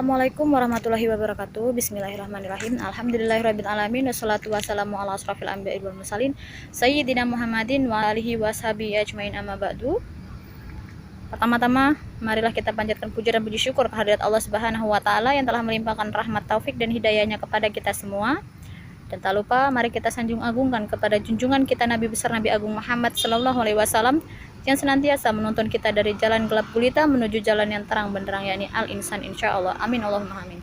Assalamualaikum warahmatullahi wabarakatuh. Bismillahirrahmanirrahim. Alhamdulillahirabbil alamin wassalatu wassalamu ala asrofil anbiya'i wal mursalin sayyidina Muhammadin wa alihi washabihi ajmain amma ba'du. Pertama-tama, marilah kita panjatkan puja dan puji syukur kehadirat Allah Subhanahu wa taala yang telah melimpahkan rahmat taufik dan hidayahnya kepada kita semua. Dan tak lupa mari kita sanjung agungkan kepada junjungan kita Nabi besar Nabi Agung Muhammad sallallahu alaihi wasallam yang senantiasa menuntun kita dari jalan gelap gulita menuju jalan yang terang benderang, yakni al-insan, insyaallah. Amin Allahumma amin.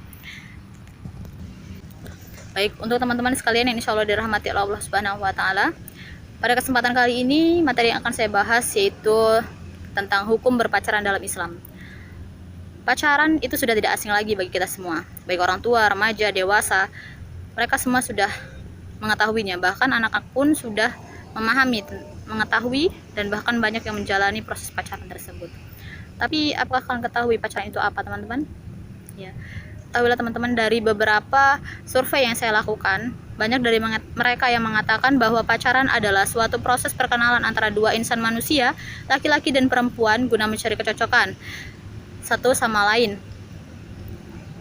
Baik, untuk teman-teman sekalian yang insyaallah dirahmati Allah Subhanahu wa taala, pada kesempatan kali ini materi yang akan saya bahas yaitu tentang hukum berpacaran dalam Islam. Pacaran itu sudah tidak asing lagi bagi kita semua, baik orang tua, remaja, dewasa. Mereka semua sudah mengetahuinya, bahkan anak-anak pun sudah mengetahui dan bahkan banyak yang menjalani proses pacaran tersebut. Tapi apakah kalian ketahui pacaran itu apa, teman-teman? Ya, ketahuilah teman-teman, dari beberapa survei yang saya lakukan, banyak dari mereka yang mengatakan bahwa pacaran adalah suatu proses perkenalan antara dua insan manusia, laki-laki dan perempuan, guna mencari kecocokan satu sama lain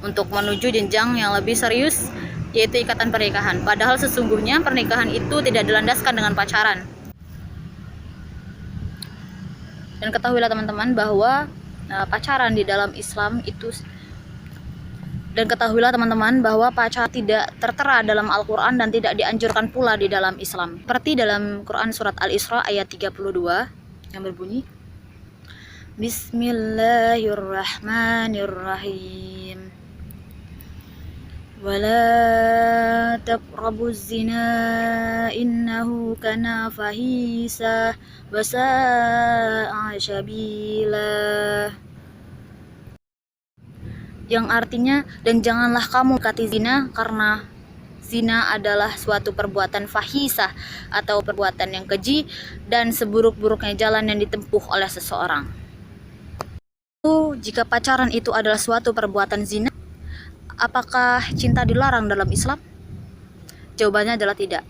untuk menuju jenjang yang lebih serius, yaitu ikatan pernikahan. Padahal sesungguhnya pernikahan itu tidak dilandaskan dengan pacaran. Dan ketahuilah teman-teman bahwa pacaran di dalam Islam itu, dan ketahuilah teman-teman bahwa pacaran tidak tertera dalam Al-Quran dan tidak dianjurkan pula di dalam Islam. Seperti dalam Quran surat Al-Isra ayat 32 yang berbunyi, Bismillahirrahmanirrahim. Wala taqrabuz zina innahu kana fahisa wa sa'a sabila. Yang artinya, dan janganlah kamu mendekati zina, karena zina adalah suatu perbuatan fahisah atau perbuatan yang keji dan seburuk-buruknya jalan yang ditempuh oleh seseorang. Jika pacaran itu adalah suatu perbuatan zina, apakah cinta dilarang dalam Islam? Jawabannya adalah tidak.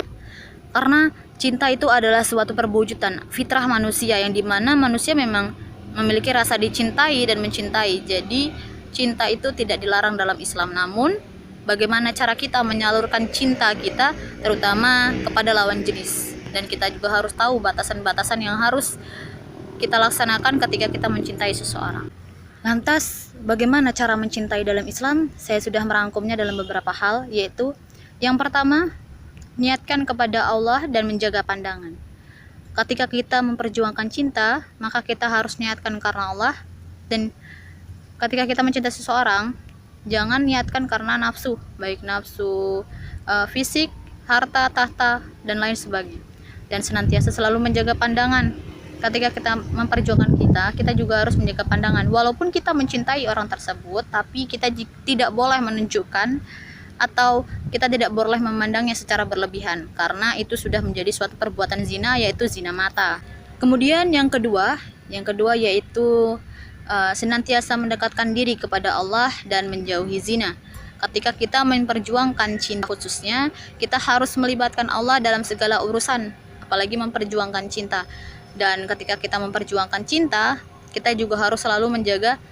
Karena cinta itu adalah suatu perwujudan fitrah manusia, yang dimana manusia memang memiliki rasa dicintai dan mencintai. Jadi cinta itu tidak dilarang dalam Islam. Namun bagaimana cara kita menyalurkan cinta kita, terutama kepada lawan jenis. Dan kita juga harus tahu batasan-batasan yang harus kita laksanakan ketika kita mencintai seseorang. Lantas, bagaimana cara mencintai dalam Islam? Saya sudah merangkumnya dalam beberapa hal, yaitu yang pertama, niatkan kepada Allah dan menjaga pandangan. Ketika kita memperjuangkan cinta, maka kita harus niatkan karena Allah. Dan ketika kita mencintai seseorang, jangan niatkan karena nafsu, baik nafsu fisik, harta, tahta, dan lain sebagainya. Dan senantiasa selalu menjaga pandangan. Ketika kita memperjuangkan kita juga harus menjaga pandangan. Walaupun kita mencintai orang tersebut, tapi kita tidak boleh menunjukkan atau kita tidak boleh memandangnya secara berlebihan, karena itu sudah menjadi suatu perbuatan zina, yaitu zina mata. Kemudian yang kedua yaitu senantiasa mendekatkan diri kepada Allah dan menjauhi zina. Ketika kita memperjuangkan cinta khususnya, kita harus melibatkan Allah dalam segala urusan, apalagi memperjuangkan cinta. Dan ketika kita memperjuangkan cinta, kita juga harus selalu menjaga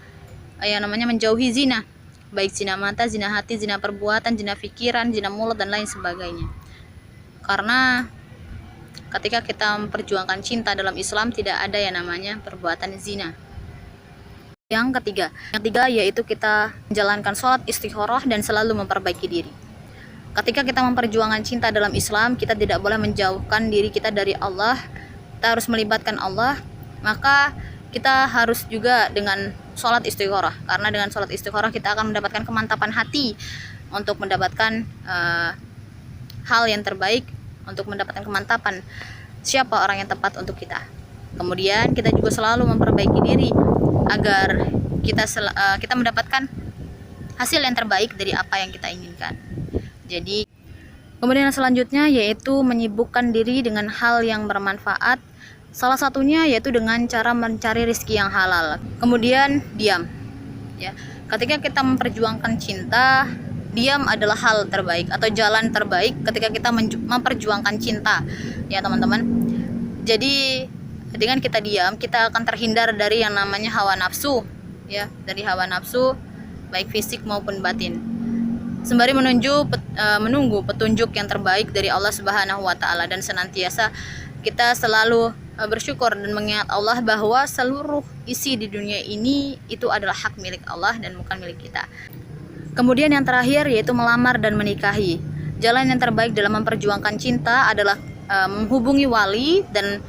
menjauhi zina, baik zina mata, zina hati, zina perbuatan, zina pikiran, zina mulut, dan lain sebagainya. Karena ketika kita memperjuangkan cinta dalam Islam, tidak ada yang namanya perbuatan zina. Yang ketiga yaitu kita menjalankan sholat istikharah dan selalu memperbaiki diri. Ketika kita memperjuangkan cinta dalam Islam, kita tidak boleh menjauhkan diri kita dari Allah. Kita harus melibatkan Allah, maka kita harus juga dengan sholat istikharah, karena dengan sholat istikharah kita akan mendapatkan kemantapan hati untuk mendapatkan hal yang terbaik, untuk mendapatkan kemantapan siapa orang yang tepat untuk kita. Kemudian kita juga selalu memperbaiki diri agar kita mendapatkan hasil yang terbaik dari apa yang kita inginkan. Jadi kemudian selanjutnya yaitu menyibukkan diri dengan hal yang bermanfaat. Salah satunya yaitu dengan cara mencari rezeki yang halal. Kemudian diam. Ya, ketika kita memperjuangkan cinta, diam adalah hal terbaik atau jalan terbaik ketika kita memperjuangkan cinta. Ya, teman-teman. Jadi dengan kita diam, kita akan terhindar dari yang namanya hawa nafsu. Ya, dari hawa nafsu baik fisik maupun batin, sembari menunggu petunjuk yang terbaik dari Allah Subhanahu wa taala, dan senantiasa kita selalu bersyukur dan mengingat Allah bahwa seluruh isi di dunia ini itu adalah hak milik Allah dan bukan milik kita. Kemudian yang terakhir yaitu melamar dan menikahi. Jalan yang terbaik dalam memperjuangkan cinta adalah menghubungi wali dan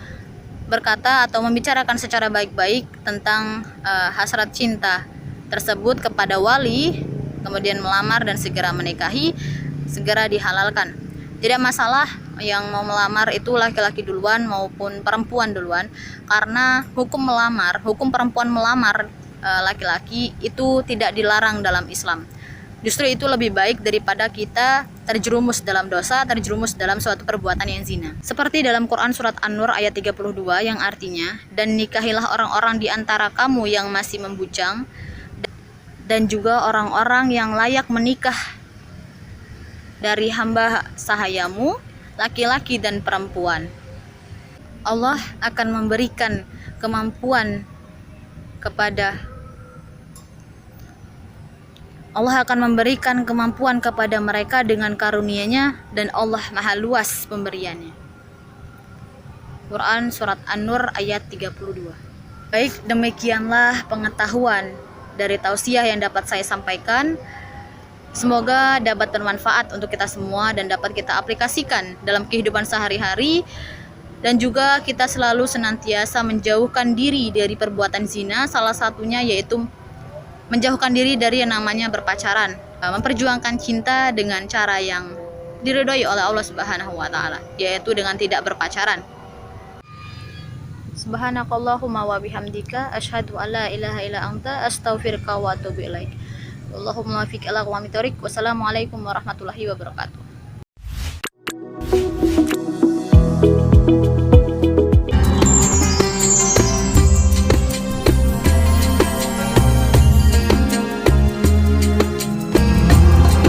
berkata atau membicarakan secara baik-baik tentang hasrat cinta tersebut kepada wali, kemudian melamar dan segera menikahi, segera dihalalkan. Tidak masalah yang mau melamar itu laki-laki duluan maupun perempuan duluan, karena hukum perempuan melamar laki-laki itu tidak dilarang dalam Islam. Justru itu lebih baik daripada kita terjerumus dalam dosa, terjerumus dalam suatu perbuatan yang zina. Seperti dalam Quran surat An-Nur ayat 32 yang artinya, dan nikahilah orang-orang di antara kamu yang masih membujang, dan juga orang-orang yang layak menikah dari hamba sahayamu, laki-laki dan perempuan. Allah akan memberikan kemampuan kepada mereka dengan karunia-Nya, dan Allah Maha Luas pemberiannya. Quran surat An-Nur ayat 32. Baik, demikianlah pengetahuan dari tausiah yang dapat saya sampaikan. Semoga dapat bermanfaat untuk kita semua dan dapat kita aplikasikan dalam kehidupan sehari-hari, dan juga kita selalu senantiasa menjauhkan diri dari perbuatan zina, salah satunya yaitu menjauhkan diri dari yang namanya berpacaran, memperjuangkan cinta dengan cara yang diridhoi oleh Allah Subhanahu wa taala, yaitu dengan tidak berpacaran. Subhanakallahumma wa bihamdika asyhadu an la ilaha illa anta astaghfiruka wa atubu ilaik. Allahumma fiq ala wa mitorik. Wassalamualaikum warahmatullahi wabarakatuh.